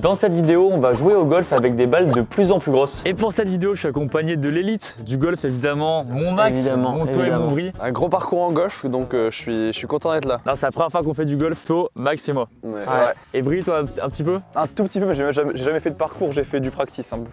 Dans cette vidéo, on va jouer au golf avec des balles de plus en plus grosses. Et pour cette vidéo, je suis accompagné de l'élite du golf, évidemment, mon Max, mon To et mon Bri. Un gros parcours en golf, donc je suis content d'être là. Non, c'est la première fois qu'on fait du golf, To, Max et moi. Ouais. Et Bri, toi, un petit peu? Un tout petit peu, mais j'ai jamais fait de parcours, j'ai fait du practice un peu.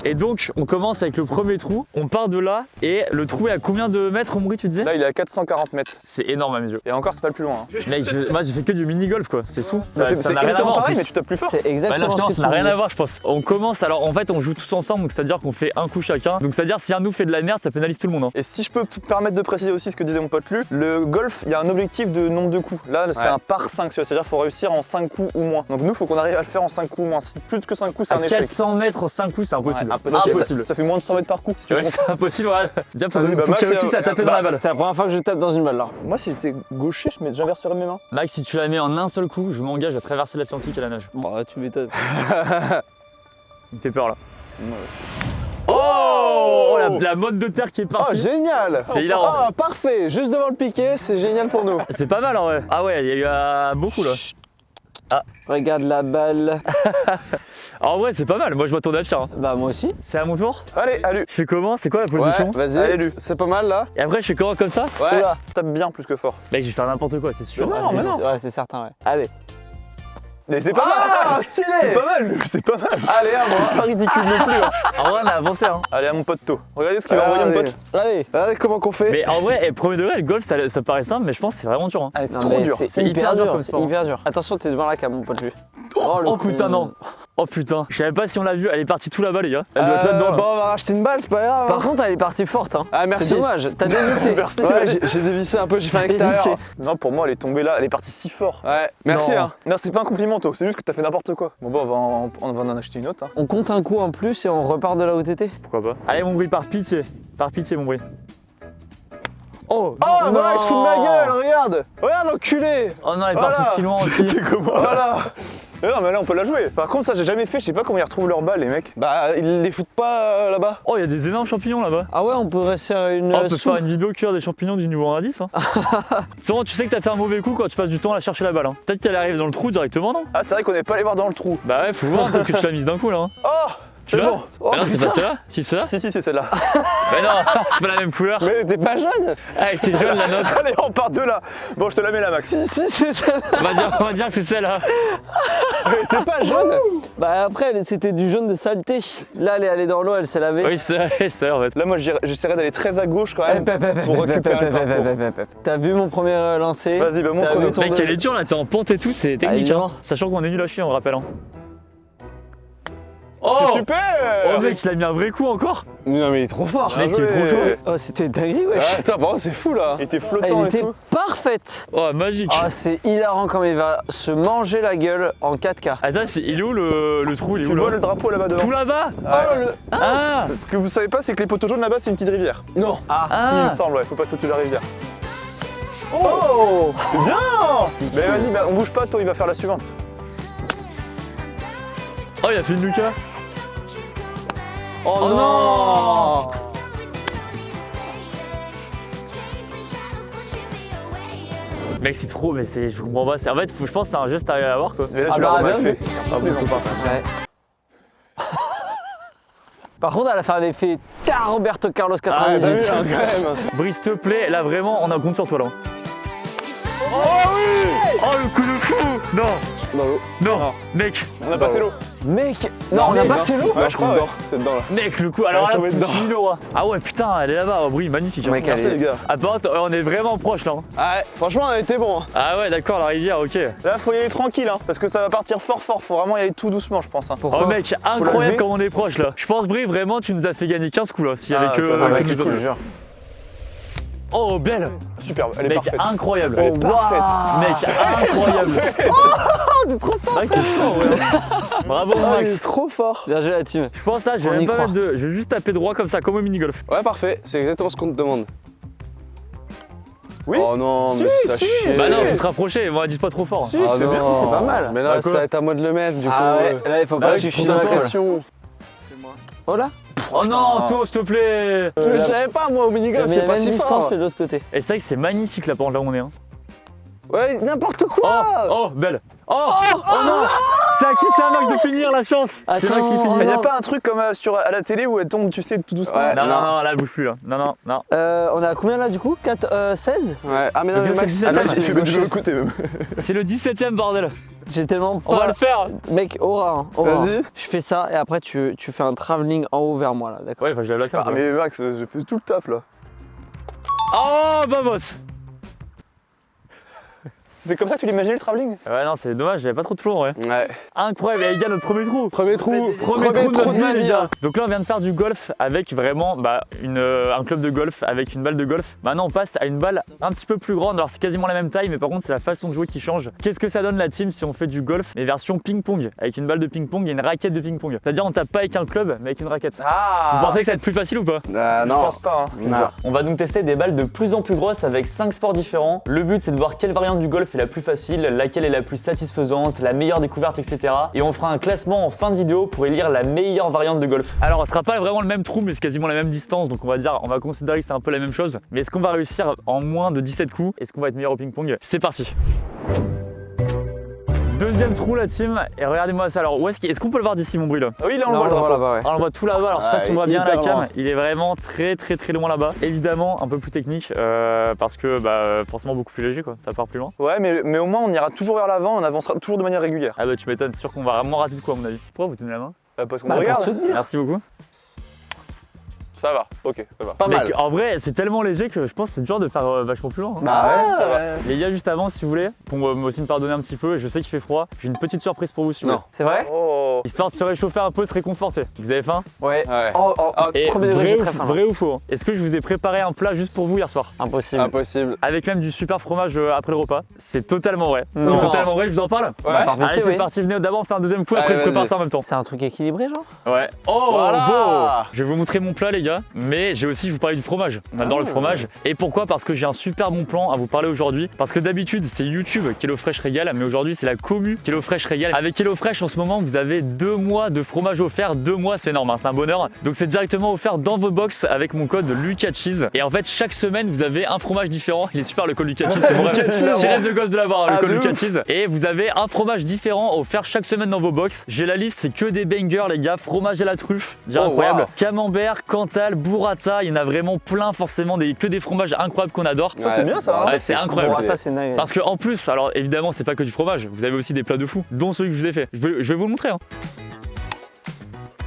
Et donc, on commence avec le premier trou, on part de là, et le trou est à combien de mètres, mon Bri, tu disais? Là, il est à 440 mètres. C'est énorme à mes yeux. Et encore, c'est pas le plus loin. Hein. Mec, moi j'ai fait que du mini-golf, quoi, c'est fou. C'est exactement pareil, mais tu tapes plus fort. C'est exactement Ouais, non, ce ça que n'a tu rien dis. à voir, je pense. On commence, alors en fait, on joue tous ensemble, donc c'est-à-dire qu'on fait un coup chacun. Donc c'est-à-dire si un de nous fait de la merde, ça pénalise tout le monde. Hein. Et si je peux me permettre de préciser aussi ce que disait mon pote Lu, le golf, il y a un objectif de nombre de coups. Là, c'est un par 5, c'est-à-dire qu'il faut réussir en 5 coups ou moins. Donc nous, il faut qu'on arrive à le faire en 5 coups ou moins. Si plus que 5 coups, c'est un À échec. 400 mètres, 5 coups, c'est impossible. Ouais, Impossible. Ça fait moins de 100 mètres par coup, si tu Ouais, comptes. c'est impossible, ouais. Déjà, faut Vas-y, bah, que Max, tu réussisses à taper dans la balle. C'est la première fois que je tape dans une balle là. Moi, si j'étais gaucher, j'inverserais mes mains. Max, si tu la mets en un seul coup, je m'engage à traverser l'Atlantique à la nage. Bah tu m'étonnes. Il me fait peur là. Oh, la mode de terre qui est Oh, partie. génial! C'est hilarant. Ah, parfait! Juste devant le piquet, c'est génial pour nous. C'est pas mal en vrai. Ah ouais, il y a eu beaucoup là. Regarde la balle. En vrai, c'est pas mal. Moi, je m'attendais à pire. Hein. Bah moi aussi. C'est à mon tour. Allez, Lu. Je fais comment? C'est quoi la Ouais, position? vas-y. Allez, Lu. C'est pas mal là? Et après, je fais comment comme ça? Ouais. Oula. Tape bien plus que fort. Mec, je vais faire n'importe quoi, c'est sûr. Mais non, mais non. Ouais c'est certain ouais. Allez. Mais c'est pas Ah, mal. stylé! C'est pas mal, Lu, c'est pas mal. Allez, à moi. C'est pas ridicule non plus. Hein. En vrai, on a avancé. Hein. Allez, à mon pote To. Regardez ce qu'il va envoyer mon Allez. pote. Allez. Allez, comment qu'on fait? Mais en vrai, premier degré, le golf, ça paraît simple, mais je pense que c'est vraiment dur. Hein. Allez, c'est Non, trop mais dur. C'est C'est hyper hyper dur dur, comme c'est sport. hyper dur. Attention t'es devant la cam mon pote lui. Oh con. putain, non. Oh putain, je savais pas si on l'a vu, elle est partie tout là-bas, les gars. Elle doit être là-dedans. Là. Bon, on va racheter une balle, c'est pas grave. Par hein. contre elle est partie forte hein. Ah, merci. C'est dommage. T'as dévissé. Merci. Ouais, j'ai dévissé un peu, j'ai fait un extérieur. Dévissé. Non, pour moi, elle est tombée là. Elle est partie si fort. Ouais, merci Non. hein. Non, c'est pas un compliment, To. C'est juste que t'as fait n'importe quoi. Bon, bah, on va en acheter une autre. Hein. On compte un coup en plus et on repart de là où t'étais. Pourquoi pas? Allez, mon bruit, par pitié. Par pitié, mon bruit. Oh! Oh, non. voilà, il se fout de ma gueule, regarde! Regarde l'enculé! Oh non, elle est Voilà. partie si loin aussi. Voilà! Mais non, mais là, on peut la jouer. Par contre, ça, j'ai jamais fait. Je sais pas comment ils retrouvent leurs balles, les mecs. Bah, ils les foutent pas là-bas. Oh, il y a des énormes champignons là-bas. Ah ouais on pourrait se faire une Oh, on peut soupe. faire une vidéo cuire des champignons du niveau 1 à 10. Hein. Souvent, tu sais que t'as fait un mauvais coup quand tu passes du temps à chercher la balle. Hein. Peut-être qu'elle arrive dans le trou directement, non? Ah, c'est vrai qu'on n'est pas allé voir dans le trou. Bah ouais, faut voir peut-être que tu l'as mise d'un coup là. Hein. Oh! Tu C'est l'as? bon. Oh, Ah non, c'est putain. pas celle-là? Si, c'est là? Si, c'est celle-là. Bah non, c'est pas la même couleur. Mais t'es pas jeune? Ah, elle était jeune la nôtre. Allez, on part de là. Bon, je te la mets là, Max. Si, c'est celle-là. On va dire que c'est celle-là. Mais t'es pas jeune? Bah après c'était du jaune de saleté. Là elle est allée dans l'eau, elle s'est lavée. Oui, c'est ça en fait. Là, moi, j'essaierai d'aller très à gauche quand même pour récupérer le parcours. T'as vu mon premier lancer? Vas-y, bah, T'as montre-nous. vu ton Mec, deuxième- elle est dure là, t'es en pente et tout, c'est technique. Hein. évidemment. Sachant qu'on est nul à chier, on le rappelle. Hein. C'est super. Oh mec, il a mis un vrai coup encore. Non, mais il est trop fort. Bien Mec, il est joué. trop chaud. Oh c'était dingue wesh. Ah, attends, par contre, c'est fou là. Il était Elle flottant et était tout. parfaite. Oh, magique. Ah c'est hilarant comme il va se manger la gueule en 4K. Attends, il est où le trou? Il est Tu où vois là? le drapeau là-bas devant. Tout là-bas? Oh le... Ah. Ce que vous savez pas, c'est que les poteaux jaunes là-bas, c'est une petite rivière. Non. Ah, Si, il me Ah. semble, ouais, faut passer au-dessus de la rivière. oh. C'est bien. Mais vas-y, bah, on bouge pas, toi, il va faire la suivante. Oh, il a fait une Lucas. Oh, Oh non. Mec, c'est trop, mais c'est. Je comprends pas. En fait, je pense que c'est un geste à avoir quoi. Mais là, Ah tu l'as bah, mal bien fait. Ah, bon, faut pas. Ouais. Par contre, elle a fait l'effet Roberto Carlos Ah, t'as vu, 98. hein, quand même. Brice, s'il te plaît, là vraiment, on a compte sur toi là. Oh oui. Oh le coup de fou. Non. Dans l'eau. Non. Mec. On a passé l'eau. Mec, non, on a c'est passé l'eau. Ouais, Ouais, je c'est crois, dedans, c'est dedans là. Mec, le coup. Alors Elle est là, tombée dedans. plus 1000 euros. Ah ouais, putain, elle est là-bas. Oh, Brie, magnifique. hein. Mec, Merci, les gars. Ah, par contre, on est vraiment proche là. Hein. Ah, ouais, franchement, on a été bon. Hein. Ah ouais, d'accord, la rivière, ok. Là, faut y aller tranquille, hein, parce que ça va partir fort. Faut vraiment y aller tout doucement, je pense. Hein. Oh mec, incroyable lever. comme on est proche là. Je pense, Brie, vraiment, tu nous as fait gagner 15 coups là. S'il y avait Ah, que. ça va, que mec, nous je deux. te jure. Oh, belle. Superbe, elle est Mec, parfaite. incroyable. Elle est parfaite. Mec, incroyable. t'es trop fort. Mec, t'es chaud, ouais. Bravo, Ah, il Max. est trop fort. Bien joué la team. Je pense là, je On vais y même pas croit. mettre de. Je vais juste taper droit comme ça, comme au mini-golf. Ouais, parfait, c'est exactement ce qu'on te demande. Oui. Oh non, Si, mais ça si. chie. Bah non, faut se rapprocher, moi, dites pas trop fort. Si, Ah c'est non. bien. c'est pas mal. Mais là, Bah, quoi ça va être à moi de le mettre, du coup. Ah ouais, là il faut Bah pas oui, que je je suis prends dans la ton temps, là. pression. Oh là. Oh non, toi, s'il te plaît. Je savais pas, moi, au minigolf, Mais c'est la pas même si distance fort. que de l'autre côté. Et c'est vrai que c'est magnifique là, par là où on est. Hein. Ouais, n'importe quoi. Oh, belle. Oh non. C'est à qui c'est un max de finir la chance. C'est Max qui finit. Il y a pas un truc comme à la télé où elle tombe, tu sais, tout doucement. Ouais. Non, là, elle bouge plus là. Non. On est à combien là du coup 16? Ouais. Ah mais non, Le mais gars, Max, c'est ah, 17e. Max, Il fait il de le côté même. C'est le 17ème bordel. J'ai tellement pas... On va le faire. Mec, aura, hein, aura. Vas-y. Je fais ça et après tu fais un travelling en haut vers moi là, d'accord? Ouais, enfin, je lève la carte. Ah mais Max, je fais tout le taf là. Oh, vamos. C'était comme ça que tu l'imaginais le travelling? Ouais, non, c'est dommage, j'avais pas trop de flow en vrai. Ouais. Incroyable, et les gars, notre premier trou. Premier trou. Premier trou de trou notre vie, les vie. gars. Donc là, on vient de faire du golf avec vraiment un club de golf avec une balle de golf. Maintenant, on passe à une balle un petit peu plus grande. Alors, c'est quasiment la même taille, mais par contre, c'est la façon de jouer qui change. Qu'est-ce que ça donne la team si on fait du golf, mais version ping-pong, avec une balle de ping-pong et une raquette de ping-pong? C'est-à-dire, on tape pas avec un club, mais avec une raquette. Ah. Vous pensez que ça va être plus facile ou pas? Je Non. pense pas. Hein. Non. On va donc tester des balles de plus en plus grosses avec 5 sports différents. Le but, c'est de voir quelle variante du golf est la plus facile, laquelle est la plus satisfaisante, la meilleure découverte, etc. Et on fera un classement en fin de vidéo pour élire la meilleure variante de golf. Alors, ce sera pas vraiment le même trou, mais c'est quasiment la même distance, donc on va considérer que c'est un peu la même chose. Mais est-ce qu'on va réussir en moins de 17 coups? Est-ce qu'on va être meilleur au ping-pong? C'est parti. Deuxième trou la team, et regardez-moi ça. Alors est-ce qu'on peut le voir d'ici mon bruit là? Ah oui, là on le Non, voit le drapeau. là-bas, ouais. Alors on le voit tout là-bas, alors je sais pas si on voit bien à la hyper cam, loin. il est vraiment très loin là-bas. Évidemment un peu plus technique parce que forcément beaucoup plus léger quoi, ça part plus loin. Ouais, mais au moins on ira toujours vers l'avant, on avancera toujours de manière régulière. Ah bah tu m'étonnes, c'est sûr qu'on va vraiment rater de quoi à mon avis. Pourquoi vous tenez la main? Parce qu'on Bah, regarde. pour te dire. Merci beaucoup. Ça va, ok, ça va. Pas Mec, mal. en vrai c'est tellement léger que je pense que c'est dur de faire vachement plus loin. Hein. Bah ouais, ça va. Les gars juste avant si vous voulez, pour aussi me pardonner un petit peu, je sais qu'il fait froid, j'ai une petite surprise pour vous si vous Non. voulez. C'est vrai? Oh. Histoire de se réchauffer un peu, se réconforter. Vous avez faim? Ouais. Ouais. Et Premier degré, j'ai très faim. vrai ou faux? Est-ce que je vous ai préparé un plat juste pour vous hier soir? Impossible. Impossible. Avec même du super fromage après le repas. C'est totalement vrai. Non. C'est totalement vrai, je vous en parle. Ouais. Par Allez, pitié, c'est oui. parti, venez d'abord faire un deuxième coup, après Allez, je prépare vas-y. ça en même temps. C'est un truc équilibré genre? Ouais. Oh, Voilà. beau. Je vais vous montrer mon plat, les gars, mais j'ai aussi vous parler du fromage. On adore le fromage. Et pourquoi? Parce que j'ai un super bon plan à vous parler aujourd'hui. Parce que d'habitude, c'est YouTube HelloFresh régale, mais aujourd'hui, c'est la commu HelloFresh régale. Avec HelloFresh, en ce moment, vous avez 2 mois de fromage offert. 2 mois, c'est énorme, hein, c'est un bonheur. Donc, c'est directement offert dans vos box avec mon code LucasCheese. Et en fait, chaque semaine, vous avez un fromage différent. Il est super le code LucasCheese, c'est mon rêve. C'est rêve de gosse de l'avoir, le code LucasCheese. Et vous avez un fromage différent offert chaque semaine dans vos box. J'ai la liste, c'est que des bangers, les gars. Fromage à la truffe, bien Oh, incroyable. wow. Camembert, Cantal, Burrata, il y en a vraiment plein, forcément, que des fromages incroyables qu'on adore. Ça, c'est bien ça. hein. Ouais, c'est incroyable. Burrata, c'est dingue. Parce que en plus, alors évidemment, c'est pas que du fromage, vous avez aussi des plats de fou, dont celui que je vous ai fait. Je vais vous le montrer. Hein.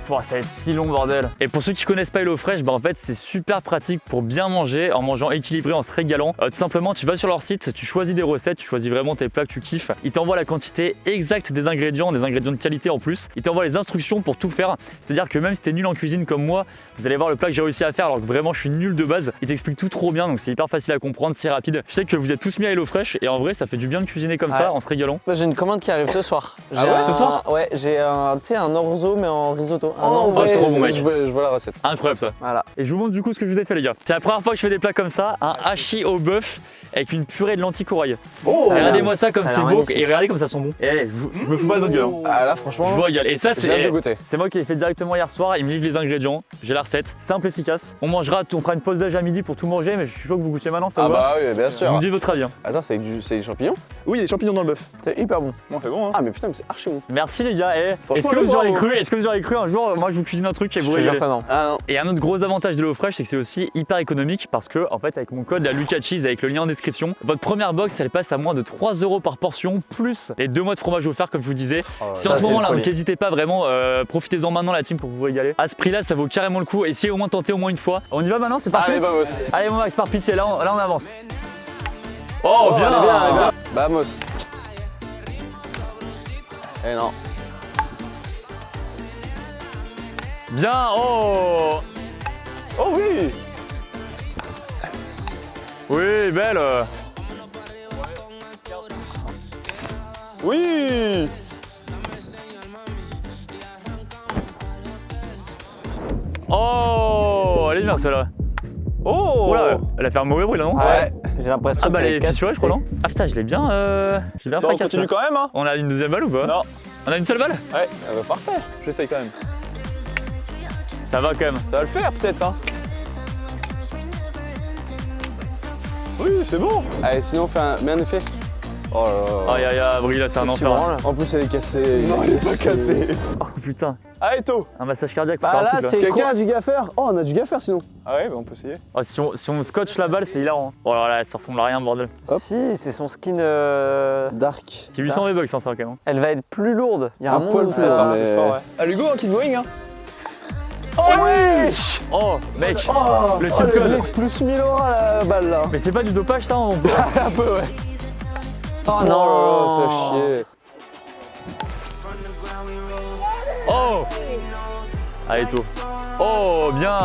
Pouah, ça va être si long bordel. Et pour ceux qui connaissent pas HelloFresh, en fait c'est super pratique pour bien manger, en mangeant équilibré, en se régalant. Tout simplement tu vas sur leur site, tu choisis des recettes, tu choisis vraiment tes plats que tu kiffes. Ils t'envoient la quantité exacte des ingrédients de qualité en plus. Ils t'envoient les instructions pour tout faire. C'est-à-dire que même si t'es nul en cuisine comme moi, vous allez voir le plat que j'ai réussi à faire alors que vraiment je suis nul de base. Ils t'expliquent tout trop bien, donc c'est hyper facile à comprendre, c'est rapide. Je sais que vous êtes tous mis à HelloFresh et en vrai ça fait du bien de cuisiner comme ça en se régalant. Moi, j'ai une commande qui arrive ce soir. Ah ouais, ce soir? Ouais, j'ai un orzo mais en risotto. Un Oh, orzo. ouais, c'est trop bon, mec. Je vois la recette. Incroyable ça. Voilà. Et je vous montre du coup ce que je vous ai fait les gars. C'est la première fois que je fais des plats comme ça, un hachis au bœuf avec une purée de lentilles corail. Oh. Regardez-moi ça comme ça a c'est l'air beau magnifique. et regardez comme ça sont bons. Et je me fous pas de votre gueule. Hein. Ah là Je franchement, vous régale. Et ça j'ai hâte de c'est goûter. moi qui l'ai fait directement hier soir, il me livre les ingrédients, j'ai la recette, simple efficace. On fera une pause d'âge à midi pour tout manger, mais je suis chaud que vous goûtiez maintenant, ça Ah vous va? bah oui, bien Vous sûr. me dites votre avis. Hein. Attends, c'est des champignons? Oui, il y a des champignons dans le bœuf. C'est hyper bon. Bon, c'est bon. Hein. Ah mais putain, mais c'est archi bon. Merci les gars. Et Franchement, est-ce que vous auriez cru un jour, moi je vous cuisine un truc et vous Je te jure régalez? que non. Ah non. Et un autre gros avantage de HelloFresh, c'est que c'est aussi hyper économique parce que, en fait, avec mon code la LucasCheese, avec le lien en description, votre première box elle passe à moins de 3 € par portion, plus les 2 mois de fromage offert, comme je vous disais. Si en ce c'est moment là, une donc folie. n'hésitez pas vraiment, profitez-en maintenant la team pour vous régaler. À ce prix là, ça vaut carrément le coup. Essayez au moins de tenter au moins une fois. On y va maintenant, c'est parti. Allez, vamos. Allez, mon Max, par pitié, là on avance. Oh, bien, Allez, bien, allez, bien. Vamos. Eh non. Bien, oh. Oh oui. Oui, belle. Oui. Oh, elle est bien celle-là. Oh. Oh là, elle a fait un mauvais bruit là, non? Ouais. J'ai l'impression Ah bah qu'elle elle est casse, fissurée, je crois, non? Ah putain, je l'ai bien Bah, on fracassé. continue quand même, hein. On a une deuxième balle ou pas? Non. On a une seule balle? Ouais, Ah bah parfait. j'essaye quand même. Ça va quand même. Ça va le faire peut-être, hein. Oui, c'est bon. Allez, sinon on fait mets un effet. Oh là là. Aïe aïe aïe, Brie là, c'est un enfer. marrant, là. En plus, elle est cassée. Non, il est pas cassé. Oh putain, Ah, Eto. un massage cardiaque, faut Bah faire un là, truc, là. c'est Quelqu'un quoi a du gars à faire? Oh, on a du gars à faire sinon. Ah ouais, bah on peut essayer. Oh, si on scotche la balle, c'est hilarant. Oh là là, ça ressemble à rien, bordel. Hop. Si, c'est son skin. Dark. C'est 800 V-Bucks, hein, ça, quand même. Elle va être plus lourde. Il y a un, Un monde poil où plus ça lourd, va. mais- Fort, ouais. Ah, Lugo, hein, keep going, hein. Oh wesh. Oh, mec, Oh, le oh, cheat code. Blitz plus 1000 € à la balle là. Mais c'est pas du dopage, ça, on... Un peu, ouais. Oh Oh non. là là, ça a chier. Oh. Allez, tout. Oh, bien.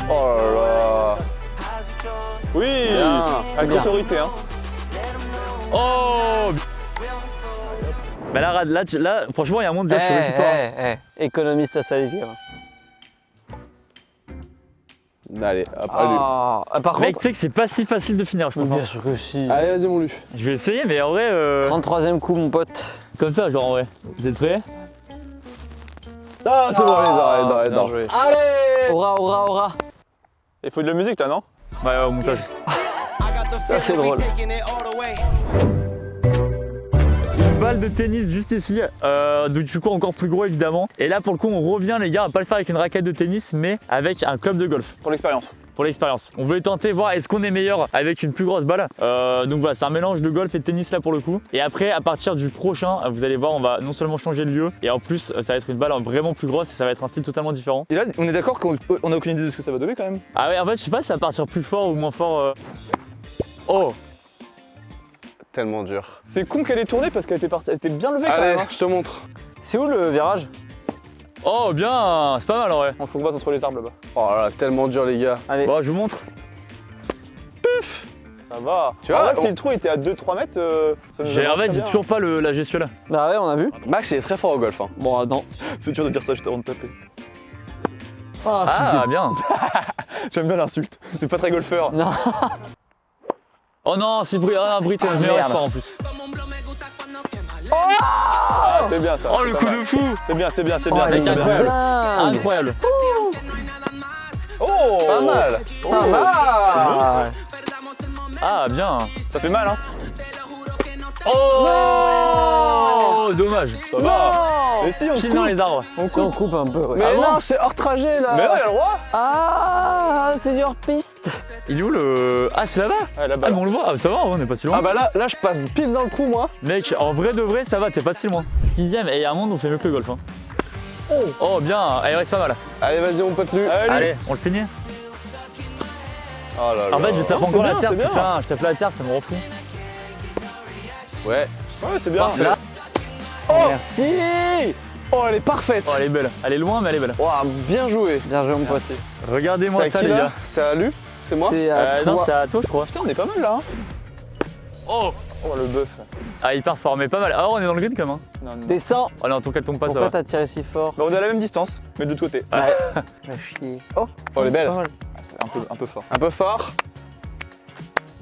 Oh là là. Oui. Bien. Avec Bien. autorité, hein. Oh. Bah là, franchement, il y a un monde déjà, je suis réussi, toi. Économiste à saliver. Allez, hop, allez. Ah, par Mec, contre. tu sais que c'est pas si facile de finir, je pense. Bien hein. sûr que si. Allez, vas-y, mon Lu. Je vais essayer, mais en vrai, 33ème coup, mon pote. comme ça, genre en vrai. Vous êtes prêts? Ah, c'est bon, allez, Bien joué. Allez. Aura, aura, aura. Il faut de la musique, là, non? Ouais, au montage. Ça, c'est drôle. Une balle de tennis juste ici, du coup encore plus gros évidemment. Et là pour le coup on revient les gars, à pas le faire avec une raquette de tennis mais avec un club de golf. Pour l'expérience. Pour l'expérience. On veut tenter voir est-ce qu'on est meilleur avec une plus grosse balle. Donc voilà, c'est un mélange de golf et de tennis là pour le coup. Et après à partir du prochain, vous allez voir, on va non seulement changer de lieu et en plus ça va être une balle vraiment plus grosse et ça va être un style totalement différent. Et là, on est d'accord qu'on a aucune idée de ce que ça va donner quand même. Ah ouais, en fait je sais pas si ça va partir plus fort ou moins fort. Oh. Tellement dur. C'est con qu'elle ait tourné parce qu'elle était bien levée quand Allez, même. Hein. je te montre. C'est où le virage? Oh bien, c'est pas mal en vrai. On faut qu'on passe entre les arbres là-bas. Oh là là, tellement dur, les gars. Allez. Bon je vous montre. Ça va. Tu vois, En vrai, on- si le trou était à 2-3 mètres, ça nous En fait avance j'ai très bien. toujours pas la gestuelle là. Bah ouais, on a vu. Max, il est très fort au golf. Hein. Bon, non. C'est dur de dire ça juste avant de taper. Ah bien. J'aime bien l'insulte. C'est pas très golfeur. Non. Oh non, c'est Brie, Brie, t'es le meilleur merde. sport en plus. Ah, c'est bien ça. Oh le c'est coup pas de mal. fou. C'est bien, c'est bien, c'est Oh, bien. elle c'est est bien. incroyable. dingue. Incroyable. Oh Pas mal. Oh. Pas mal. Ah bien. Ça fait mal, hein. Oh dommage. Ça va. Mais si, on Pile dans coupe. les arbres. Si on coupe un peu, ouais. Mais Ah bon non, c'est hors trajet là. Mais non, il a le droit. Ah, c'est hors piste. Il est où le... Ah c'est là-bas. Ouais, là-bas. Ah mais on le voit. Ah, ça va, on est pas si loin. Ah bah là, je passe pile dans le trou, moi. Mec, en vrai de vrai, ça va, t'es pas si loin. 10ème, et il y a un monde où on fait mieux que le golf. Hein. Oh bien, allez ouais, c'est pas mal. Allez, vas-y, mon pote Lu. Allez. Allez, on le finit. Oh là là. En fait, je tape Non, encore c'est la bien, terre, c'est bien. putain, je tape la terre, ça me rend fou. Ouais. Ouais, c'est bien. Parfait. Là. Merci. Oh, elle est parfaite. Oh, elle est belle. Elle est loin, mais elle est belle. Oh, bien joué. Bien joué, mon pote. Regardez-moi C'est à ça, qui, les là gars. C'est à Lu? C'est moi? C'est à Non, toi. c'est à toi, je crois. Putain, on est pas mal là. Hein. Oh Oh, le bœuf. Ah, hyper fort, mais pas mal. Ah, on est dans le green quand même. Hein. Non, non. Descends. Oh non, tant qu'elle tombe pas, ça Pourquoi va. t'as tiré si fort? Bah, on est à la même distance, mais de l'autre côté. Va chier. Oh, elle est belle. Un peu fort. Un peu fort.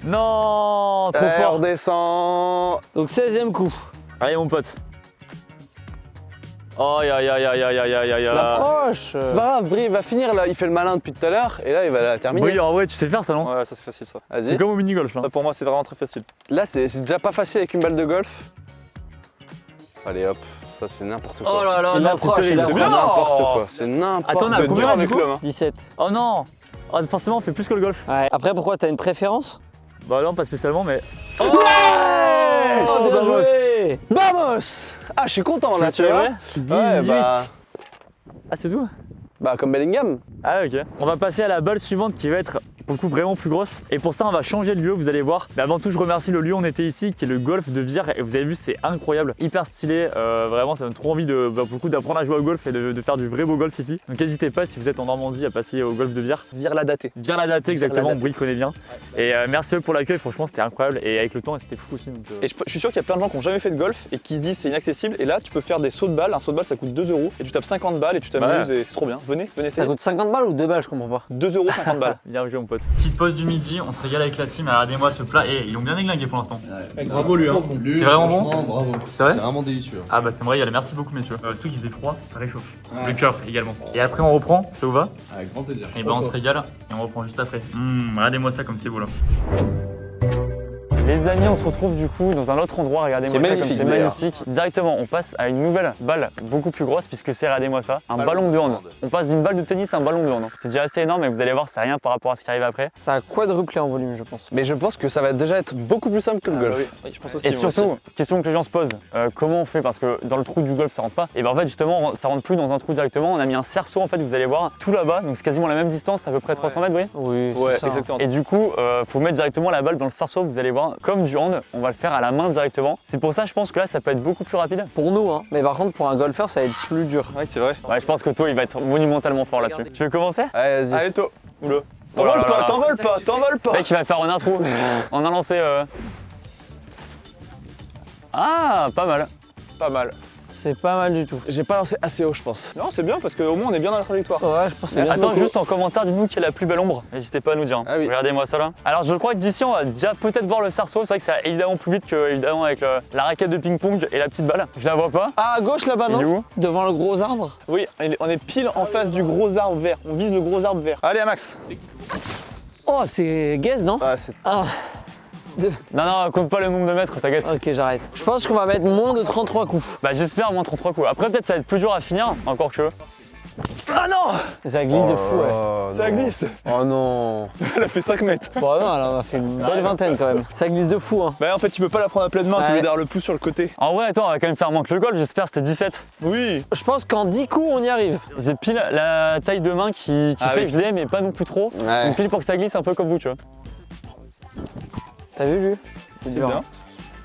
Non, trop On fort. redescend. Donc 16ème coup. Allez, mon pote. Oh, aïe, aïe, aïe, aïe, aïe, aïe, aïe, aïe. L'approche. C'est pas grave, Brie, il va finir là. Il fait le malin depuis tout à l'heure et là, il va la terminer. Oui, en vrai, tu sais faire ça, non? Ouais, ça c'est facile ça. C'est Vas-y. comme au mini-golf, là. Ça pour moi, c'est vraiment très facile. Là, c'est déjà pas facile avec une balle de golf. Allez, hop. Ça, c'est n'importe quoi. Oh là là, Il non, approche, c'est terrible. il C'est C'est bien. n'importe quoi. C'est n'importe Attends, on a C'est combien, dur là, avec du coup l'homme. Hein. 17. Oh non. Oh, forcément, on fait plus que le golf. Ouais. Après, pourquoi t'as une préférence? Bah non, pas spécialement, mais... Oh, Yes. bien joué. Vamos. Ah, je suis content là, tu C'est vois. vrai 18. Ah, c'est tout? Bah, comme Bellingham. Ah ok. On va passer à la balle suivante qui va être pour le coup vraiment plus grosse. Et pour ça on va changer de lieu, vous allez voir. Mais avant tout je remercie le lieu où on était ici qui est le golf de Vire. Et vous avez vu c'est incroyable, hyper stylé. Vraiment ça donne trop envie de, pour le coup d'apprendre à jouer au golf et de faire du vrai beau golf ici. Donc n'hésitez pas si vous êtes en Normandie à passer au golf de Vire. Vire la datée. Vire la date exactement, Vire-la-Datée. Brie connaît bien. Et merci à eux pour l'accueil, franchement c'était incroyable. Et avec le temps c'était fou aussi. Donc, Et je suis sûr qu'il y a plein de gens qui n'ont jamais fait de golf et qui se disent c'est inaccessible. Et là, tu peux faire des sauts de balles. Un saut de balle, ça coûte 2 €. Et tu tapes 50 balles et tu t'amuses et c'est trop bien. Venez Ça essayer. coûte 50 balles ou 2 balles, je comprends pas. 2 € 50 balles. Bien joué mon pote. Petite pause du midi, on se régale avec la team. Regardez-moi ce plat. Et ils ont bien déglingué pour l'instant. Bravo lui, hein. C'est vraiment bon Franchement, bravo. C'est vrai vraiment délicieux. Ah bah c'est vrai, merci beaucoup messieurs. Surtout qu'il faisait froid, ça réchauffe. Ouais. Le cœur également. Et après on reprend, ça vous va? Avec grand plaisir. Et ben on se régale et on reprend juste après. Regardez-moi ça comme c'est beau là. Les amis, on se retrouve du coup dans un autre endroit, regardez-moi ça, comme c'est magnifique. Directement, on passe à une nouvelle balle beaucoup plus grosse puisque c'est, regardez-moi ça, un ballon de hand. On passe d'une balle de tennis à un ballon de hand. C'est déjà assez énorme, mais vous allez voir, c'est rien par rapport à ce qui arrive après. Ça a quadruplé en volume, je pense. Mais je pense que ça va déjà être beaucoup plus simple que le golf. Oui, je pense aussi. Et surtout, question que les gens se posent, comment on fait? Parce que dans le trou du golf ça rentre pas. Et ben en fait justement ça rentre plus dans un trou directement, on a mis un cerceau en fait, vous allez voir, tout là-bas, donc c'est quasiment la même distance, à peu près 300 mètres, Brie. Oui, Ouais, c'est ça. exactement. Et du coup, faut mettre directement la balle dans le cerceau, vous allez voir, comme du hand, on va le faire à la main directement. C'est pour ça je pense que là ça peut être beaucoup plus rapide. Pour nous, hein. Mais par contre, pour un golfeur, ça va être plus dur. Ouais, c'est vrai. Ouais, je pense que toi il va être monumentalement fort là-dessus. Tu veux commencer? Allez, vas-y. Allez, toi. Oula. Oh là T'envoles là pas, là. t'envoles pas, t'envoles pas. Le mec il va faire en un trou. On a lancé. Ah, pas mal. Pas mal. C'est pas mal du tout. J'ai pas lancé assez haut, je pense. Non, c'est bien parce qu'au moins on est bien dans la trajectoire. Ouais, je pense que c'est bien. Attends, juste en commentaire, dites-nous quelle est la plus belle ombre. N'hésitez pas à nous dire. Ah oui. Regardez-moi ça là. Alors je crois que d'ici on va déjà peut-être voir le cerceau. C'est vrai que ça va évidemment plus vite que évidemment avec la raquette de ping-pong et la petite balle. Je la vois pas. Ah, à gauche là-bas, Il est non? où? Devant le gros arbre. Oui, on est pile en face du gros arbre vert. On vise le gros arbre vert. Allez, à Max. Oh, c'est gaze, non? Ah, c'est... Ah, Non, non, compte pas le nombre de mètres, t'inquiète. ok, j'arrête. Je pense qu'on va mettre moins de 33 coups. Bah j'espère moins 33 coups. Après peut-être ça va être plus dur à finir, encore que. Ah non, Mais ça glisse de fou, ouais. Oh, ça non. glisse. Oh non. Elle a fait 5 mètres. Bon, non, alors on a fait une belle vingtaine quand même. Ça glisse de fou, hein. Bah en fait tu peux pas la prendre à pleine main, tu Ouais. veux d'avoir le pouce sur le côté. En vrai, attends, on va quand même faire moins que le golf, j'espère c'était 17. Oui. Je pense qu'en 10 coups, on y arrive. J'ai pile la taille de main qui Ah fait oui. que je l'ai, mais pas non plus trop. Ouais. Donc pile pour que ça glisse un peu comme vous, tu vois. T'as vu, lui? C'est dur, bien. hein.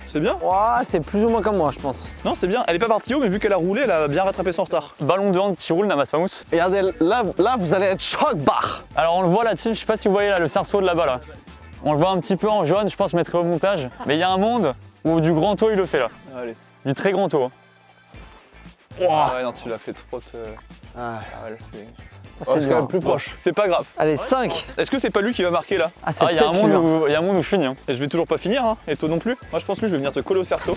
C'est bien. Ouah, c'est plus ou moins comme moi, je pense. Non, c'est bien. Elle est pas partie haut, mais vu qu'elle a roulé, elle a bien rattrapé son retard. Ballon de hand qui roule, Namas Pamous. Regardez, là, vous allez être choc-barre. Alors on le voit la team, je sais pas si vous voyez là le cerceau de là-bas là. On le voit un petit peu en jaune, je pense que je mettrai au montage. Mais il y a un monde où du grand taux il le fait là. Allez. Du très grand taux. Ah ouais, non, tu l'as fait trop. Ah, Ah ouais, là, c'est. C'est c'est dur, quand hein. même plus proche. C'est pas grave. Allez, 5. Est-ce que c'est pas lui qui va marquer là? Ah, c'est Ah, il y a un peut-être monde lui, hein. où il y a un monde où je finis. Hein. Et je vais toujours pas finir, hein. Et toi non plus. Moi je pense que je vais venir te coller au cerceau.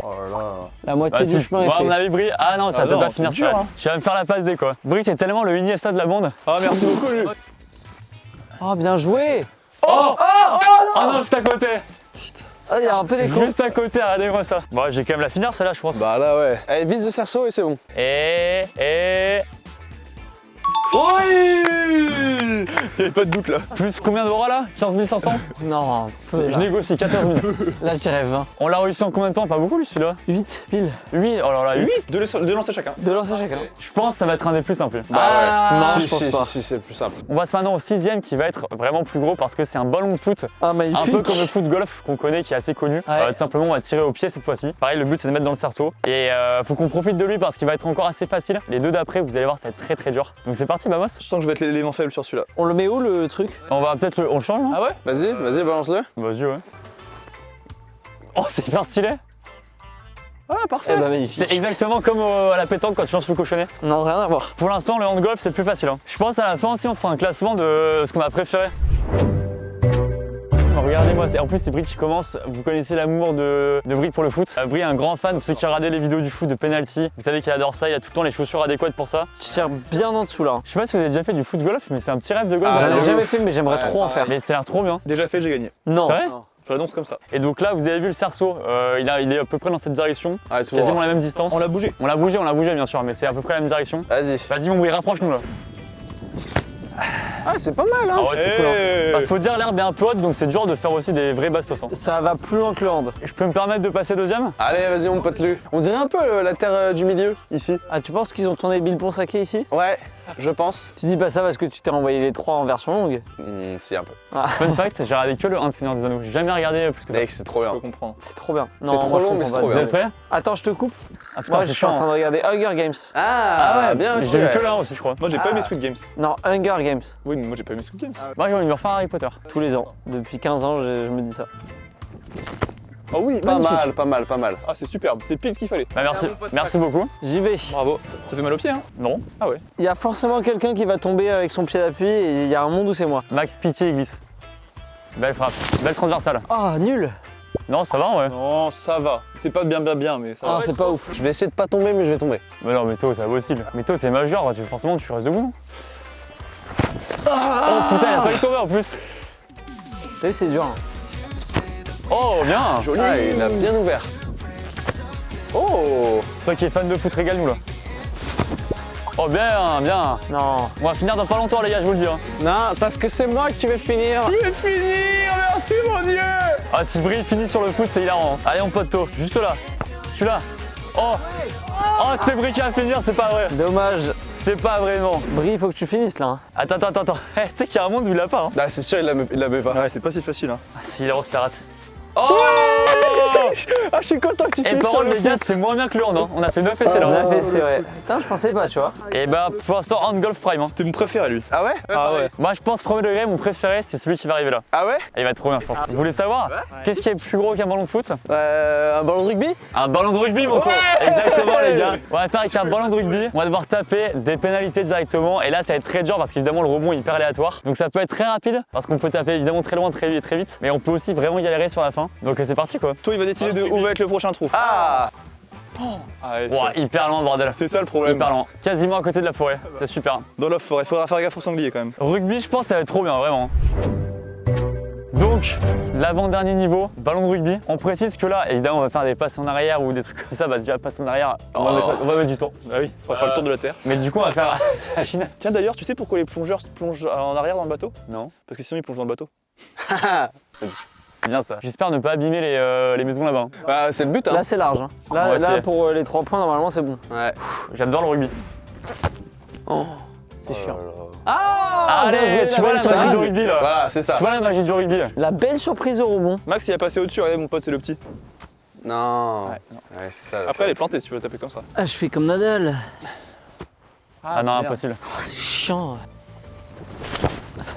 Oh là là. La moitié Bah, du si. chemin est Bon, à mon fait. avis, Brie. Ah non, ça Ah va peut-être non, pas finir c'est dur, ça. hein. Tu vas me faire la passe D quoi. Brie, c'est tellement le Iniesta de la bande. Ah merci beaucoup. Oh, bien joué. Oh non, juste à côté. Ah, il y a un peu d'écho. Juste à côté, regardez-moi ça. Bon, j'ai quand même la finir celle-là, je pense. Bah là, ouais. Allez, vise le cerceau et c'est bon. Et. Oui. Il y avait pas de doute là. Plus combien d'euros là? 15 500? Non, peu, Je négocie, 14 000. là, je dirais 20. On l'a réussi en combien de temps? Pas beaucoup lui celui-là? 8 pile. 8, oh là là, 8. Deux lancers chacun. De lancer chacun. Je pense que ça va être un des plus simples. Ah, non, si, je pense si, pas. si, c'est plus simple. On passe maintenant au 6ème qui va être vraiment plus gros parce que c'est un ballon de foot. Ah, Un magnifique. peu comme le foot golf qu'on connaît qui est assez connu. Ouais. Tout simplement on va tirer au pied cette fois-ci. Pareil le but c'est de mettre dans le cerceau. Et faut qu'on profite de lui parce qu'il va être encore assez facile. Les deux d'après vous allez voir ça va être très très dur. Donc c'est parti Bamos. Je sens que je vais être l'élément faible sur celui-là. On le met où le truc? On va peut-être on le change non? Ah ouais? Vas-y, balance-le. Vas-y ouais. Oh c'est hyper stylé. Ah parfait. Eh bah, magnifique. C'est exactement comme à la pétanque quand tu lances le cochonnet. Non, rien à voir. Pour l'instant le hand golf c'est plus facile. Hein. Je pense à la fin aussi on fera un classement de ce qu'on a préféré. Regardez-moi, en plus c'est Brie qui commence, vous connaissez l'amour de Brie pour le foot. Brie est un grand fan, pour ceux qui regardent les vidéos du foot de penalty, vous savez qu'il adore ça, il a tout le temps les chaussures adéquates pour ça. Je tire bien en dessous là. Je sais pas si vous avez déjà fait du foot golf, mais c'est un petit rêve de golf. Ah, J'en de ai jamais ouf. fait, mais j'aimerais trop en faire. Mais ça a l'air trop bien. Déjà fait, j'ai gagné. Non. C'est vrai? Je l'annonce comme ça. Et donc là vous avez vu le cerceau, il est à peu près dans cette direction, Allez, tout quasiment droit. la même distance. On l'a bougé. On l'a bougé bien sûr, mais c'est à peu près la même direction. Vas-y. Vas-y mon Brie, rapproche-nous là. Ah, c'est pas mal, hein. Ah ouais c'est cool hein. Hey. Parce qu'il faut dire l'herbe est un peu haute donc c'est dur de faire aussi des vrais bastos. Hein. Ça va plus loin que le hand. Je peux me permettre de passer deuxième? Allez, vas-y, mon pote Lu. On dirait un peu la terre du milieu, ici. Ah, tu penses qu'ils ont tourné Bill Ponsaquet ici? Ouais, je pense. Tu dis pas ça parce que tu t'es envoyé les 3 en version longue? Si, un peu. Fun fact, j'ai regardé que le 1 de Seigneur des Anneaux, j'ai jamais regardé plus que ça. Mec, c'est trop Je bien. peux comprendre. C'est trop bien. C'est trop moi, je long, mais comprends c'est pas. trop Vous bien. êtes prêts? Attends, je te coupe. Ah putain, Moi, c'est je suis en chiant. train de regarder Hunger Games. Ah, ouais, bien aussi. J'ai vu ouais. que le 1 aussi je crois. Moi j'ai pas aimé Squid Games. Non, Hunger Games. Oui, mais moi j'ai pas aimé Squid Games. Moi j'ai envie de me refaire Harry Potter. Tous les ans. Depuis 15 ans, je me dis ça. Ah oui, Pas magnifique. mal, pas mal, pas mal. Ah c'est superbe, c'est pile ce qu'il fallait. Bah merci, merci beaucoup. J'y vais. Bravo. Ça fait mal au pied hein? Non, Ah ouais. Il y a forcément quelqu'un qui va tomber avec son pied d'appui et il y a un monde où c'est moi. Max pitié il glisse. Belle frappe, belle transversale. Ah, nul. Non ça va ouais. Non, ça va. C'est pas bien mais ça Ah, va. c'est pas ouf. Je vais essayer de pas tomber, mais je vais tomber. Mais non mais toi c'est impossible. Mais toi t'es majeur, forcément tu restes debout. Oh putain il a failli tomber en plus. T'as vu, c'est dur. Hein. Oh, bien. Joli. Ah, il a bien ouvert. Oh. Toi qui es fan de foot, régale-nous là. Oh, bien, bien. Non. On va finir dans pas longtemps, les gars, je vous le dis. Hein. Non, parce que c'est moi qui vais finir. Je vais finir, merci mon Dieu. Ah, si Brie finit sur le foot, c'est hilarant. Allez, mon pote, juste là. Je suis là. Oh, oh, c'est Brie qui va finir, c'est pas vrai. Dommage. C'est pas vrai, non. Brie, il faut que tu finisses là. Hein. Attends. Tu sais qu'il y a un monde où il l'a pas. Hein. Ah, c'est sûr, il la met pas. Ouais, c'est pas si facile. Hein. Ah, c'est hilarant, tu la rates. Oh Ah, je suis content que tu Et finisses par sur contre, le les gars, foot. c'est moins bien que le hand. Hein. On a fait 9 essais là. On a fait, c'est vrai. Putain, je pensais pas, tu vois. Et bah, pour l'instant, hand golf prime. Hein. C'était mon préféré lui. Ah ouais? Ah ouais. Moi, je pense, premier degré, mon préféré, c'est celui qui va arriver là. Ah ouais? Et il va être trop bien, je pense. Vous voulez savoir qu'est-ce qui est plus gros qu'un ballon de foot? Un ballon de rugby? Un ballon de rugby, mon tour. Exactement, les gars. On va faire avec un ballon de rugby. On va devoir taper des pénalités directement. Et là, ça va être très dur parce qu'évidemment, le rebond est hyper aléatoire. Donc, ça peut être très rapide parce qu'on peut taper évidemment très loin, très vite. Mais on peut aussi vraiment galérer sur la fin. Donc, c'est parti quoi. Toi, il va décider de où va être le prochain trou. Ah! Ah, ouais, Ouah, hyper loin, bordel. c'est ça le problème. Hyper loin. Quasiment à côté de la forêt. C'est super. Dans la forêt, faudra faire gaffe au sanglier quand même. Rugby, je pense que ça va être trop bien, vraiment. Donc, l'avant-dernier niveau, ballon de rugby. On précise que là, évidemment, on va faire des passes en arrière ou des trucs comme ça. Bah, déjà, passe en arrière, on va mettre du temps. Ah oui, faudra faire le tour de la terre. Mais du coup, on va faire la Chine. Tiens d'ailleurs, tu sais pourquoi les plongeurs se plongent en arrière dans le bateau? Non, Parce que sinon ils plongent dans le bateau. c'est bien ça. J'espère ne pas abîmer les maisons là-bas. Hein. Bah, c'est le but, hein. Là, c'est large. Hein. Là, On va là essayer. pour les 3 points, normalement, c'est bon. Ouais. J'adore le rugby. C'est chiant. Ah, bien joué, allez, tu vois la belle magie du surprise. rugby là. Voilà, c'est ça. Tu vois la magie du rugby là. La belle surprise au rebond. Max il a passé au-dessus, regardez mon pote c'est le petit. Non. Ouais, Ouais, c'est ça. Après elle est plantée si tu veux le taper comme ça. Ah, je fais comme Nadal. Ah non, merde. impossible. Oh, c'est chiant.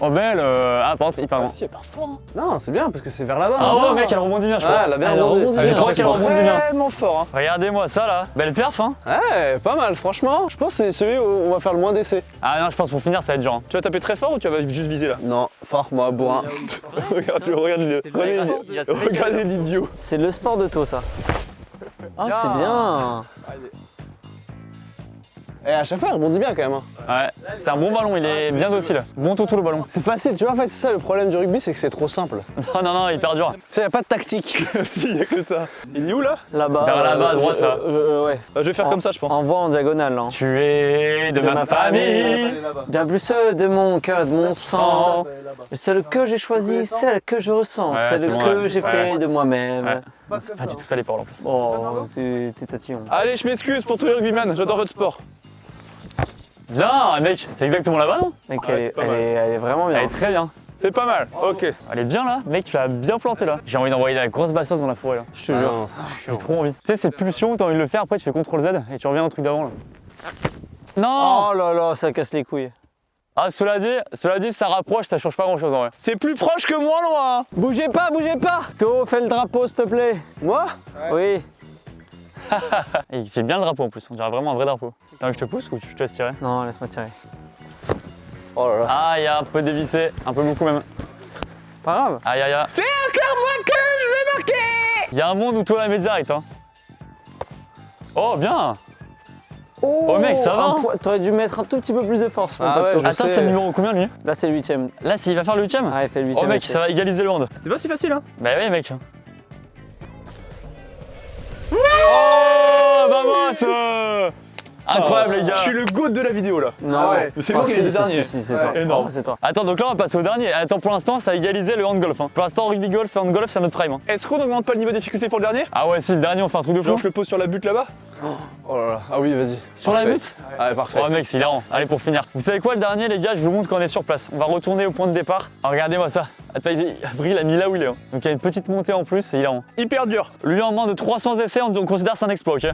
Oh belle, ah pente, hyper loin. Ah si, elle part fort. Hein. Non, c'est bien parce que c'est vers là-bas. Ah ouais mec, elle rebondit bien je crois. Ah, elle a bien Elle a rebondi. rebondi. Je crois qu'elle rebondit bien. Vraiment fort. Hein. Regardez-moi ça là, belle perf hein. Ouais, pas mal, franchement. Je pense que c'est celui où on va faire le moins d'essais. Ah non, je pense pour finir ça va être dur. Hein. Tu vas taper très fort ou tu vas juste viser là? Non, fort, moi, bourrin. Regarde-le, regardez l'idiot. C'est le sport de taux, ça. Ah, c'est bien. Et à chaque fois, il rebondit bien quand même. Hein. Ouais, c'est un bon ballon, il est bien docile. Bon toutou le ballon. C'est facile, tu vois, en fait, c'est ça le problème du rugby, c'est que c'est trop simple. Non, hyper dur. Tu sais, y a pas de tactique. Si, y a que ça. Il est où là? Là-bas. Vers là-bas, à droite, là. Ouais. Je vais faire comme ça je pense. Envoie en diagonale. Hein. Tu es de ma famille. Bien plus de mon cœur, de mon sang. Celle que j'ai choisie, celle que je ressens, Ouais, celle c'est bon, que ouais. j'ai fait de moi-même. Ouais. C'est pas du tout ça les paroles en plus. Oh, t'es tatillon. Allez, je m'excuse pour tous les rugbyman, j'adore votre sport. Bien, mec, c'est exactement là-bas non? Mec, Ouais, c'est pas mal. elle est vraiment bien. Elle est très bien. C'est pas mal, ok. Elle est bien là, mec, tu l'as bien planté là. J'ai envie d'envoyer la grosse bastos dans la forêt là. Je te Ah jure. non, c'est J'ai chiant. trop envie. Tu sais, cette pulsion, t'as envie de le faire, après tu fais CTRL Z et tu reviens au truc d'avant là. Non! Oh là là, ça casse les couilles. Ah, cela dit, ça rapproche, ça change pas grand chose en vrai. C'est plus proche que moins loin. Bougez pas, bougez pas. Théo, fais le drapeau, s'il te plaît. Moi? Oui. Et il fait bien le drapeau en plus, on dirait vraiment un vrai drapeau. T'as envie que je te pousse ou je te laisse tirer? Non, laisse-moi tirer. Oh là là. Ah, il y a un peu dévissé, un peu beaucoup même. C'est pas grave. Aïe aïe aïe. C'est encore moi que je vais marquer. Il y a un monde où toi la mets direct hein. Oh bien. Oh, mec, ça va, hein. T'aurais dû mettre un tout petit peu plus de force. mon Ah pote, ouais, Théo. je Attends, sais. c'est le numéro combien lui? Là, c'est le 8ème. Là, il va faire le 8ème? Ah, il fait le 8ème. Oh mec, aussi. ça va égaliser le hand. C'était pas si facile hein. Bah oui mec. Oh vamos. Incroyable les gars. Je suis le goat de la vidéo là. Non, Ah ouais. Mais c'est moi qui ai les derniers. Si, c'est toi. énorme. Ah, c'est toi. Attends, donc là on va passer au dernier. Attends, pour l'instant ça a égalisé le hand golf. Hein. Pour l'instant, rugby golf et hand golf c'est notre prime. Hein. Est-ce qu'on augmente pas le niveau de difficulté pour le dernier? Ah ouais, si le dernier on fait un truc de fou. Genre je le pose sur la butte là-bas? Oh là là. Ah oui, vas-y. Sur la Parfait. butte? Ouais, parfait. Oh mec, c'est hilarant. Allez, pour finir. Vous savez quoi, le dernier, les gars, je vous montre quand on est sur place. On va retourner au point de départ. Alors, regardez-moi ça. Attends, Brie, il a mis là où il est. Hein. Donc, il y a une petite montée en plus, c'est hilarant. Hyper dur. Lui, en moins de 300 essais, on considère c'est un exploit, ok?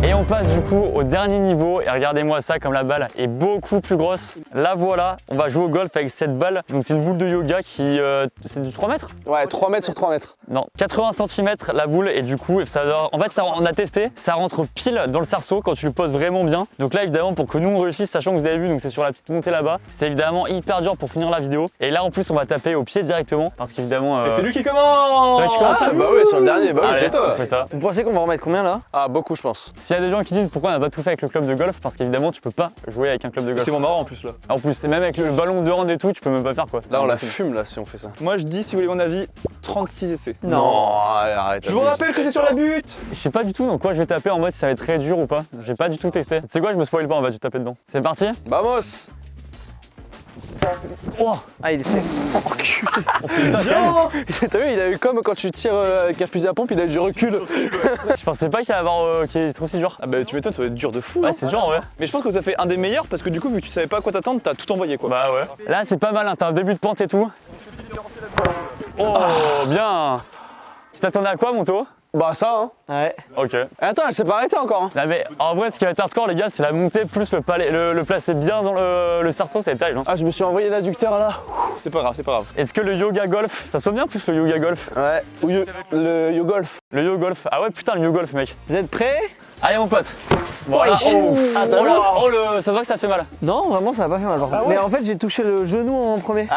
Et on passe du coup au dernier niveau et regardez-moi ça comme la balle est beaucoup plus grosse. La voilà, on va jouer au golf avec cette balle. Donc c'est une boule de yoga qui... c'est du 3 mètres? Ouais, 3 mètres sur 3 mètres. Non, 80 cm la boule et du coup, ça doit... en fait, ça, on a testé, ça rentre pile dans le cerceau quand tu le poses vraiment bien. Donc là, évidemment, pour que nous on réussisse, sachant que vous avez vu, donc c'est sur la petite montée là-bas, c'est évidemment hyper dur pour finir la vidéo. Et là, en plus, on va taper au pied directement parce qu'évidemment... Et c'est lui qui commence. C'est vrai que je commence. Ah bah oui, sur le dernier, bah oui, Allez, c'est toi. on fait ça. Vous pensez qu'on va en remettre combien là? Ah, beaucoup, je pense. S'il y a des gens qui disent pourquoi on n'a pas tout fait avec le club de golf, parce qu'évidemment tu peux pas jouer avec un club de golf. C'est vraiment marrant en plus là. En plus, c'est même avec le ballon de hand et tout, tu peux même pas faire quoi. Là, on la fume, là, si on fait ça. Moi je dis, si vous voulez mon avis, 36 essais. Allez, arrête. Je vous rappelle que c'est sur la butte. Je sais pas du tout dans quoi je vais taper en mode si ça va être très dur ou pas. J'ai pas du tout testé. Tu sais quoi, je me spoil pas, on va juste taper dedans. C'est parti. Vamos. Oh, Ah, il est sec. c'est bien. T'as vu, il a eu comme quand tu tires avec un fusil à pompe, il a eu du recul. Je pensais pas qu'il allait avoir qu'il est trop si dur. Ah bah tu m'étonnes, ça va être dur de fou. Ouais, hein. c'est dur en vrai. Mais je pense que ça fait un des meilleurs parce que du coup, vu que tu savais pas à quoi t'attendre, t'as tout envoyé quoi. Bah ouais. Là c'est pas mal, hein. T'as un début de pente et tout. Oh, bien. Tu t'attendais à quoi, Monto? Bah, ça, hein. Ouais. Ok. Attends, elle s'est pas arrêtée encore, hein. Non mais en vrai, ce qui va être hardcore, les gars, c'est la montée plus le placer bien dans le cerceau, c'est terrible. Hein. Ah, je me suis envoyé l'adducteur là. C'est pas grave, c'est pas grave. Est-ce que le yoga golf, ça sonne bien plus le yoga golf? Ouais. Ou le yo-golf. Le yo golf. Ah ouais, putain, le yo golf, mec. Vous êtes prêts? Allez, mon pote. Voilà. Oh, Ah, t'as vu? Ça se voit que ça fait mal. Non, vraiment, ça va pas fait mal par contre. Mais en fait, j'ai touché le genou en premier.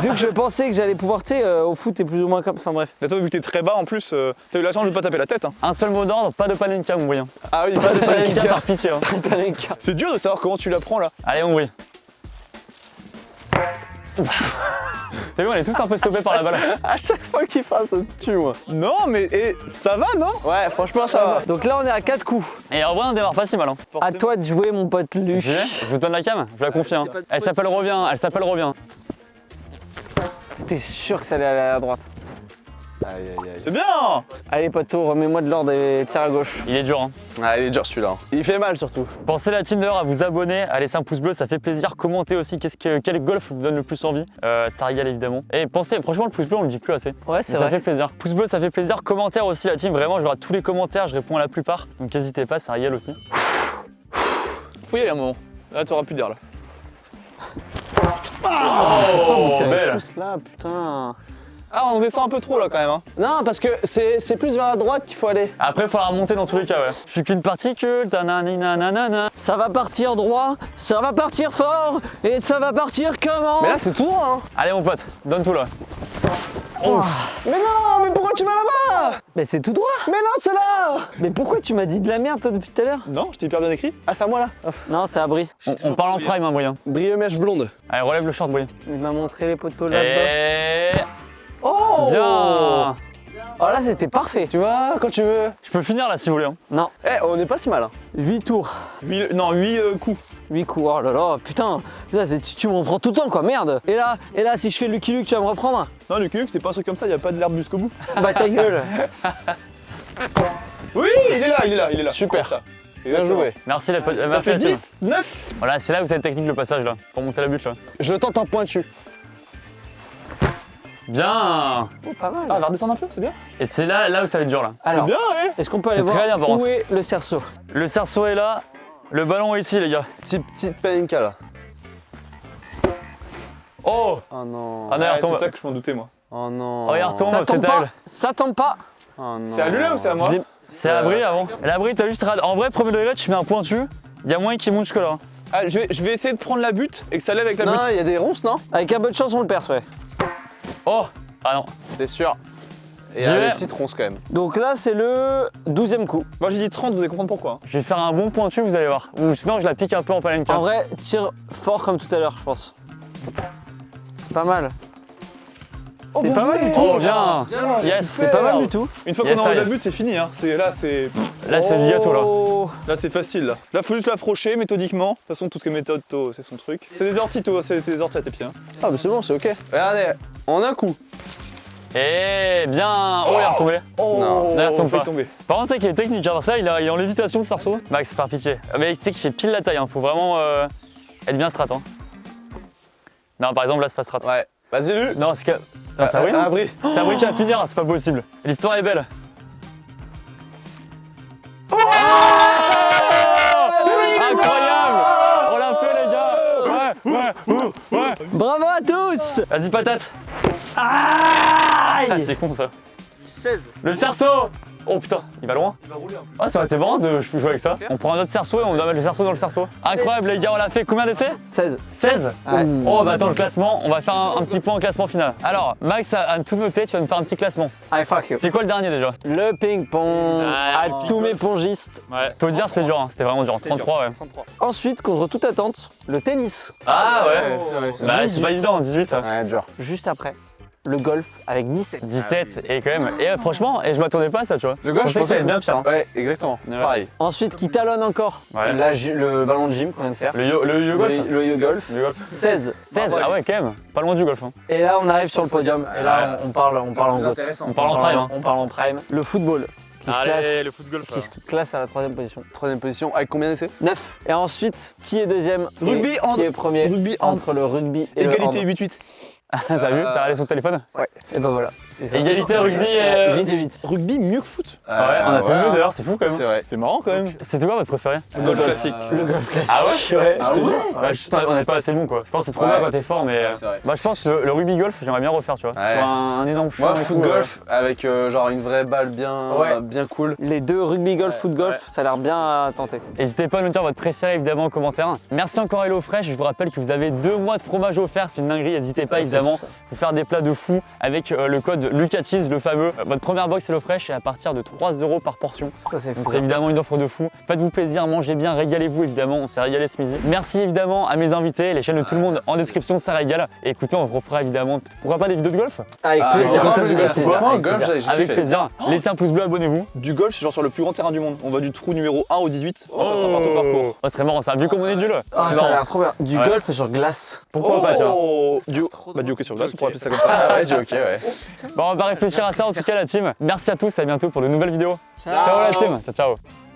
Vu que je pensais que j'allais pouvoir, tu sais, au foot, t'es plus ou moins comme. Enfin bref. Mais toi, vu que t'es très bas en plus, t'as eu la chance de pas taper la tête. Hein. Un seul mot d'ordre, pas de panenka, mon bruit. Ah oui, pas de Panenka panique. par pitié. Hein. C'est dur de savoir comment tu la prends là. Allez, mon bruit. T'as vu, on est tous un peu stoppés par la balle. À chaque fois qu'il frappe, ça me tue, moi. Non, mais ça va, non? Ouais, franchement, ça va. Donc là, on est à 4 coups. Et en vrai, on démarre pas si mal. Hein. À toi de jouer, mon pote Luc. Je vous donne la cam, je vous la confie. Hein. Elle s'appelle Revient, elle s'appelle Revient. C'était sûr que ça allait aller à droite. Aïe, aïe, aïe. C'est bien. Allez, poteau, remets-moi de l'ordre et tire à gauche. Il est dur. Hein. Ah, il est dur celui-là. Il fait mal surtout. Pensez la team d'ailleurs à vous abonner, à laisser un pouce bleu, ça fait plaisir. Commentez aussi quel golf vous donne le plus envie. Ça régale évidemment. Et pensez, franchement, le pouce bleu, on le dit plus assez. Ouais, c'est Mais ça vrai. fait plaisir. Pouce bleu, ça fait plaisir. Commentaire aussi la team, vraiment, je regarde tous les commentaires, je réponds à la plupart. Donc n'hésitez pas, ça régale aussi. Faut y aller un moment. Là, t'auras plus d'air là. Oh, Tiens, belle. tous là, putain. Ah, on descend un peu trop là quand même. Hein. Non, parce que c'est plus vers la droite qu'il faut aller. Après, il faudra remonter dans tous les cas, ouais. Je suis qu'une particule, nanana. Ça va partir droit, ça va partir fort, et ça va partir comment? Mais là, c'est tout droit, hein. Allez, mon pote, donne tout là. Mais non, mais pourquoi tu vas là-bas? Mais c'est tout droit. Mais non, c'est là. Mais pourquoi tu m'as dit de la merde, toi, depuis tout à l'heure? Non, je t'ai hyper bien écrit. Ah, c'est à moi là. Non, c'est Abri. On parle en prime, hein, Brian. Brille mèche blonde. Allez, relève le short, Brian. Il m'a montré les poteaux là-bas. Et... Oh! Bien. Oh là, c'était parfait. Tu vois, quand tu veux. Je peux finir là si vous voulez. Hein. Non, Eh, on n'est pas si mal. Hein. 8 tours. 8 coups. 8 coups, oh là là, putain, tu m'en prends tout le temps quoi, merde. Et là, si je fais Lucky Luke, tu vas me reprendre? Non, le cul, c'est pas un truc comme ça, y a pas de l'herbe jusqu'au bout. Bah ta gueule. Oui, il est là. Super. Ça. Bien joué. Merci la Ça merci fait la team. 10, 9. Voilà, c'est là où c'est technique le passage là, pour monter la butte là. Je tente un pointu. Bien. Oh, pas mal. Ah, on va redescendre un peu, c'est bien. Et c'est là où ça va être dur là. C'est Alors, bien, ouais. est-ce qu'on peut C'est aller très bien, par voir où contre. est le cerceau? Le cerceau est là, le ballon est ici les gars. Petite paninka là. Oh. Oh non. Ah non, il Ouais, retombe. c'est ça que je m'en doutais, moi. Oh non. Oh, il retombe, Ça c'est tombe pas. terrible. Ça tombe pas. Oh non. C'est à lui là ou c'est à moi? C'est Abri avant. L'Abri, t'as juste En vrai, premier degré, tu mets un pointu, il y a moyen qu'il monte jusque là. Ah, je vais essayer de prendre la butte et que ça lève avec la Non, butte. il y a des ronces, non? Avec un peu de chance, on le perce, ouais. Oh. Ah non. C'est sûr. Et il y J'y a vais. des petites ronces quand même. Donc là, c'est le 12e coup. Moi j'ai dit 30, vous allez comprendre pourquoi. Hein. Je vais faire un bon pointu, vous allez voir. Ou sinon, je la pique un peu en palenka. En vrai, tire fort comme tout à l'heure, je pense. C'est pas mal. C'est pas mal du tout. Oh bien. Yes. C'est pas mal du tout. Une fois Yes, qu'on est en haut de ça y la est. butte, c'est fini. Hein. Là, c'est le gâteau là. Oh. Là, c'est facile. Là, faut juste l'approcher méthodiquement. De toute façon, tout ce qui est méthode, c'est son truc. C'est des orties, c'est des orties à tes pieds. Hein. Ah, mais c'est bon, c'est ok. Regardez, en un coup. Et bien. Oh, il est retombé. Oh, Non, là, retombe fait pas. tomber. Par contre, c'est qu'il est technique, hein, parce que là, il est en lévitation le cerceau. Max, par pitié. Mais tu sais qu'il fait pile la taille, hein. Faut vraiment être bien strat. Hein. Non, par exemple, là, c'est pas strat. Ouais. Vas-y, Lu. Non, c'est que. Non, c'est Abri. Abri. C'est Abri qui va finir, c'est pas possible. L'histoire est belle. Incroyable! On l'a fait, les gars! Ouais! Bravo à tous. Vas-y, patate! Ah, c'est con ça. 16. Le cerceau! Oh putain, il va loin. Ah, ça aurait été marrant de jouer avec ça. On prend un autre cerceau et on doit mettre le cerceau dans le cerceau. Incroyable les gars, on l'a fait. Combien d'essais? 16. 16. Ouais. Oh bah attends, le classement, on va faire un petit point au classement final. Alors, Max a tout noté, tu vas nous faire un petit classement. Allez, fuck you. C'est quoi le dernier déjà? Le ping-pong à tous mes pongistes. Ouais. Faut dire, c'était dur, hein. C'était vraiment dur. 33, ouais. Ensuite, contre toute attente, le tennis. Ah ouais. c'est vrai, c'est Bah, vrai. c'est pas évident, 18 ça. Ouais, dur. Juste après, le golf avec 17. 17 et quand même. Et franchement, je m'attendais pas à ça, tu vois. Le golf, je pensais que ça allait bien pire. hein. Ouais, exactement. Ouais. Pareil. Ensuite, qui talonne encore. Ouais. Là, le ballon de gym qu'on vient de faire. Le yo-golf. Le yo-golf. Le golf. 16. 16, ah ouais, quand même. Pas loin du golf. Hein. Et là, on arrive sur le podium. Et là, on parle en gros. On parle en prime. Hein. On parle en prime. Le football qui se classe. le foot golf. Qui se classe à la 3e position. 3ème position, avec combien d'essais? 9. Et ensuite, qui est deuxième? Rugby, et hand. qui est premier? Rugby, hand. Entre le rugby et Égalité le 8-8. T'as vu? Ça a allé son téléphone? Et ben voilà. C'est ça. Égalité rugby et. 8 et 8. Rugby mieux que foot. Ouais, on a fait mieux d'ailleurs, c'est fou quand C'est même. vrai. C'est marrant quand même. C'était quoi votre préféré? Le golf classique. Le golf classique. Ah ouais? Ah ouais? Ouais, juste, on n'est pas assez bon quoi. Je pense que c'est trop Ouais. bien quand t'es fort, mais. c'est vrai. Bah, je pense que le rugby golf, j'aimerais bien refaire, tu vois. Ouais. Sur un énorme champ. Moi, et foot tout, golf avec genre une vraie balle bien, Ouais. bien cool. Les deux rugby golf, foot golf, ça a l'air bien à tenter. N'hésitez pas à nous dire votre préféré évidemment en commentaire. Merci encore HelloFresh, je vous rappelle que vous avez 2 mois de fromage offert, c'est une dinguerie, n'hésitez pas évidemment à vous faire des plats de fou avec le code LucaCheese, le fameux. Votre première box HelloFresh est à partir de 3 € par portion. Ça, c'est Donc fou. c'est évidemment une offre de fou. Faites-vous plaisir, mangez bien, régalez-vous évidemment, on s'est régalé ce midi. Merci évidemment à mes invités, les chaînes de tout le monde en description, ça régale. Et écoutez, on vous refera évidemment, pourquoi pas des vidéos de golf? Avec Ah, plaisir. grand Ça me plaisir. fait plaisir. Franchement, Avec golf, plaisir. j'ai Avec kiffé. plaisir. Laissez un pouce bleu, abonnez-vous. Du golf, genre sur le plus grand terrain du monde. On va du trou numéro 1 au 18 en passant par tout le parcours. Oh, ce serait marrant ça, vu comme on est nul. Ah, C'est ça a marrant. l'air trop bien. Du Ouais. golf sur glace. Pourquoi pas, tiens. Du hockey sur glace, on pourrait appeler ça comme ça. Ah ouais, j'ai ok, ouais. Bon, on va réfléchir à ça en tout cas la team. Merci à tous, à bientôt pour de nouvelles vidéos. Ciao la team, ciao ciao.